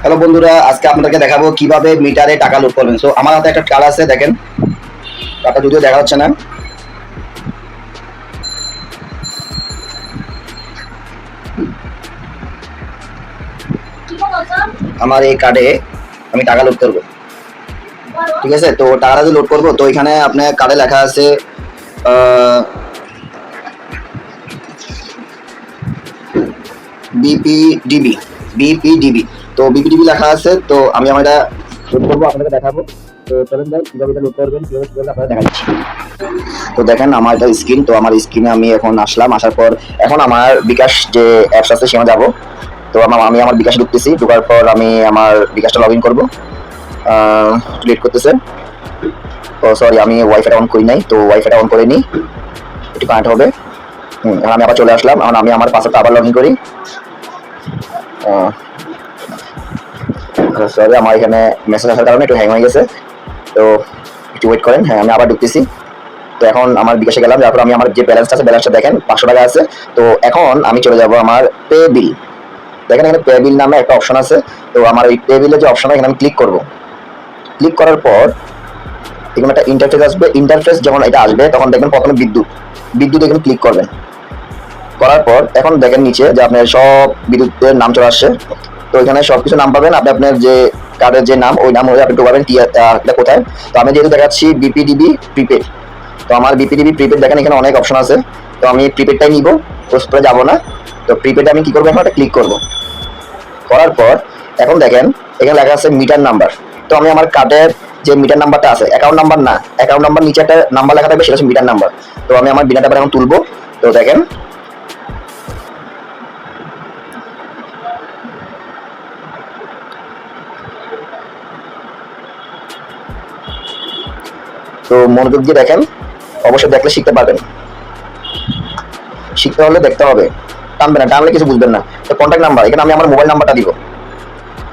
Hello বন্ধুরা, আজকে আপনাদেরকে দেখাবো কিভাবে মিটারে টাকা লোড করবেন। সো আমার হাতে একটা কার্ড আছে, দেখেন কার্ডটা যদিও দেখা যাচ্ছে না। আমার এই কার্ডে আমি টাকা লোড করব, ঠিক আছে? তো টাকাটা যে লোড করবো, তো এখানে আপনার কার্ডে লেখা আছে বিপিডিবি বিপিডিবি। তো বিপিডিবি লেখা আছে, তো আমি আমার এটা লোড করবো, আপনাদের দেখাবো। তো চলেন যাই, কিভাবে এটা লোড করবেন, কিভাবে কি করবেন আপনারা দেখাচ্ছি। তো দেখেন আমার এটা স্ক্রিন, তো আমার স্ক্রিনে আমি এখন আসলাম। আসার পর এখন আমার বিকাশ যে অ্যাপস আছে সেখানে যাবো। তো আমি আমার বিকাশে ঢুকতেছি। ঢোকার পর আমি আমার বিকাশটা লগ ইন করবো। লেট করতেছে। ও সরি, আমি ওয়াইফাইটা অন করি নাই, তো ওয়াইফাইটা অন করে নিই, একটু কানেক্ট হবে। এখন আমি আবার চলে আসলাম। এখন আমি আমার পাসওয়ার্ডটা আবার লগ ইন করি। সরি, আমার এখানে মেসেজ আসার কারণে একটু হ্যাং হয়ে গেছে, তো একটু ওয়েট করেন। হ্যাঁ, আমি আবার ঢুকতেছি। তো এখন আমার বিকাশে গেলাম, তারপর আমি আমার যে ব্যালেন্সটা আছে, ব্যালেন্সটা দেখেন 500 টাকা আছে। তো এখন আমি চলে যাব আমার পে বিল। দেখেন এখানে পে বিল নামে একটা অপশন আছে। তো আমার এই পে বিলের যে অপশন, এখানে আমি ক্লিক করব। ক্লিক করার পর এখানে একটা ইন্টারফেস আসবে। ইন্টারফেস যখন এটা আসবে তখন দেখবেন প্রথমে বিদ্যুৎ এখানে ক্লিক করবেন। করার পর এখন দেখেন নিচে যে আপনার সব বিদ্যুতের নাম চলে আসছে। তো এখানে সবকিছু নাম পাবেন, আপনি আপনার যে কার্ডের যে নাম, ওই নাম হয়ে আপনি ঢোকাবেন এটা কোথায়। তো আমি যেহেতু দেখাচ্ছি বিপিডিবি প্রিপেড, তো আমার বিপিডিবি প্রিপেড দেখেন এখানে অনেক অপশন আছে। তো আমি প্রিপেডটাই নিব, পোস্টপেডে যাব না। তো প্রিপেডে আমি কি করবো, এখন একটা ক্লিক করব। করার পর এখন দেখেন এখানে লেখা আছে মিটার নাম্বার। তো আমি আমার কার্ডের যে মিটার নাম্বারটা আছে, অ্যাকাউন্ট নাম্বার না, অ্যাকাউন্ট নাম্বার নিচে একটা নাম্বার লেখা থাকবে, সেটা হচ্ছে মিটার নাম্বার। তো আমি আমার মিটার নাম্বার এখন তুলবো। তো দেখেন তো মনোযোগ দিয়ে দেখেন, অবশ্যই দেখলে শিখতে পারবেন। শিখতে হলে দেখতে হবে, টানবে না, টানলে কিছু বুঝবেন না। তো কন্ট্যাক্ট নাম্বার, এখানে আমি আমার মোবাইল নাম্বারটা দিব,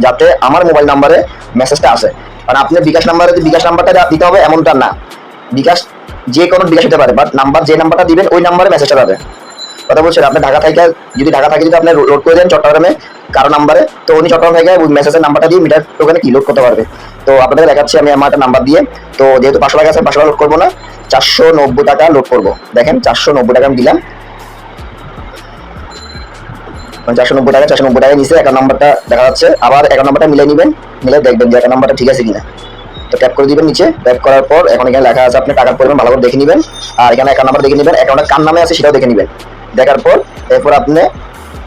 যাতে আমার মোবাইল নাম্বারে মেসেজটা আসে। কারণ আপনি বিকাশ নাম্বারে যে বিকাশ নাম্বারটা দিতে হবে এমনটা না। বিকাশ যে কোনো বিকাশ হতে পারে, বাট নাম্বার যে নাম্বারটা দিবেন ওই নাম্বারে মেসেজটা যাবে। কথা বলছেন, আপনি ঢাকা থেকে যদি আপনি লোড করে দেন চট্টগ্রামে কারো নাম্বারে, তো উনি চট্টগ্রাম থেকে ওই মেসেজের নাম্বারটা দিয়ে মিটার টোকেনে কি লোড করতে পারবে। তো আপনাদের দেখাচ্ছি আমি আমার একটা নাম্বার দিয়ে। তো যেহেতু 500 টাকা আছে, 500 টাকা লোড করবো না, 490 টাকা লোড করবো। দেখেন 490 টাকা আমি দিলাম। 490 টাকা নিচে অ্যাকাউন্ট নাম্বারটা দেখা যাচ্ছে। আবার অ্যাকাউন্ট নাম্বারটা মিলে নেবেন, মিলে দেখবেন যে অ্যাকাউন্ট নাম্বারটা ঠিক আছে কিনা। তো ট্যাপ করে দিবেন নিচে। ট্যাপ করার পর এখন এখানে লেখা আছে আপনি টাকার পরিমাণ ভালো করে দেখে নেবেন। আর এখানে অ্যাকাউন্ট নাম্বার দেখে নেবেন, অ্যাকাউন্টটা কার নামে আছে সেটাও দেখে নেবেন। দেখার পর এরপর আপনি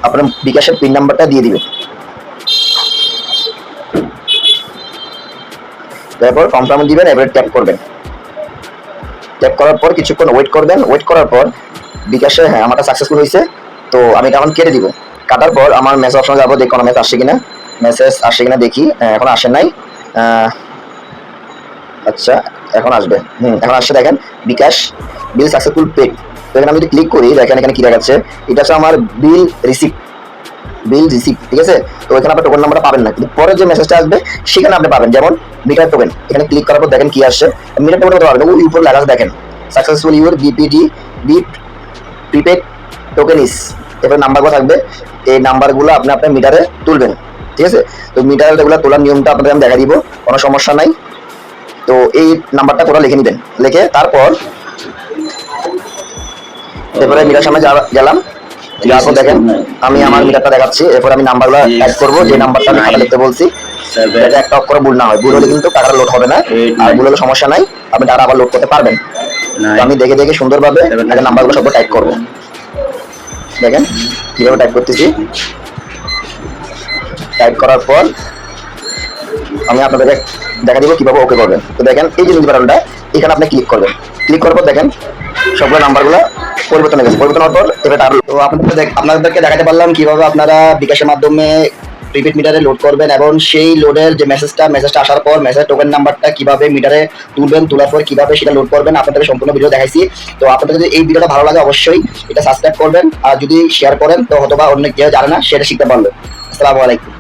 আপনার বিকাশের পিন নাম্বারটা দিয়ে দিবেন। তারপর কনফার্ম দিবেন, এবারে ট্যাপ করবেন। ট্যাপ করার পর কিছুক্ষণ ওয়েট করবেন। ওয়েট করার পর বিকাশে হ্যাঁ আমারটা সাকসেসফুল হয়েছে। তো আমি এটা এখন কেটে দিব। কাটার পর আমার মেসেজ অপশনে যাবো, দেখি কোনো মেসেজ আসছে কিনা। মেসেজ আসছে কিনা দেখি। এখন আসে নাই। আচ্ছা, এখন আসবে। এখন আসছে, দেখেন বিকাশ বিল সাকসেসফুল পেড। তো এখানে আমি যদি ক্লিক করি, দেখেন এখানে কি দেখাচ্ছে, এটা হচ্ছে আমার বিল রিসিপ্ট। ঠিক আছে? তো এখানে আপনি টোকেন নাম্বারটা পাবেন না, কিন্তু পরে যে মেসেজটা আসবে সেখানে আপনি পাবেন। যেমন মিটার টোকেন, এখানে ক্লিক করার পর দেখেন কি আসছে। মিটার টোকেন পাবেন, ওই উপর লেখা আছে দেখেন successful your BPD B prepaid token is. এবার নাম্বারগুলো থাকবে, এই নাম্বারগুলো আপনি আপনার মিটারে তুলবেন, ঠিক আছে? তো মিটারে এগুলো তোলার নিয়মটা আপনাদের আমি দেখা দিব, কোনো সমস্যা নাই। তো এই নাম্বারটা কোথাও লিখে নেবেন, লিখে তারপর এরপরে মিটার সামনে গেলাম। যারপর দেখেন আমি আমার মিটারটা দেখাচ্ছি। এরপর আমি নাম্বারগুলো অ্যাড করবো, যে নাম্বারটা আমি খাতা লিখতে বলছি। এটা একটা অক্ষর ভুল না হয়, ভুল হলে কিন্তু টাকাটা লোড হবে না। আর ভুল হলে সমস্যা নাই, আপনি টাকা আবার লোড করতে পারবেন। তো আমি দেখে দেখে সুন্দরভাবে নাম্বারগুলো সব টাইপ করবো। দেখেন কিভাবে টাইপ করতেছি। টাইপ করার পর আমি আপনাদেরকে দেখা দিব কিভাবে ওকে করবেন। তো দেখেন এই যে বাটনটা, এখানে আপনি ক্লিক করবেন। ক্লিক করার পর দেখেন সবগুলো নাম্বারগুলো পরিবর্তন হয়ে গেছে। পরিবর্তন হওয়ার পর এবার তো আপনাদেরকে দেখাতে পারলাম কিভাবে আপনারা বিকাশের মাধ্যমে প্রিপেড মিটারে লোড করবেন, এবং সেই লোডের যে মেসেজটা আসার পর মেসেজ টোকেন নাম্বারটা কিভাবে মিটারে তুলবেন, তোলার পর কিভাবে সেটা লোড করবেন আপনাদের সম্পূর্ণ ভিডিও দেখাইছি। তো আপনাদের যদি এই ভিডিওটা ভালো লাগে অবশ্যই এটা সাবস্ক্রাইব করবেন, আর যদি শেয়ার করেন তো হয়তোবা অন্য কেউ জানে না সেটা শিখতে পারলো। আসসালামু আলাইকুম।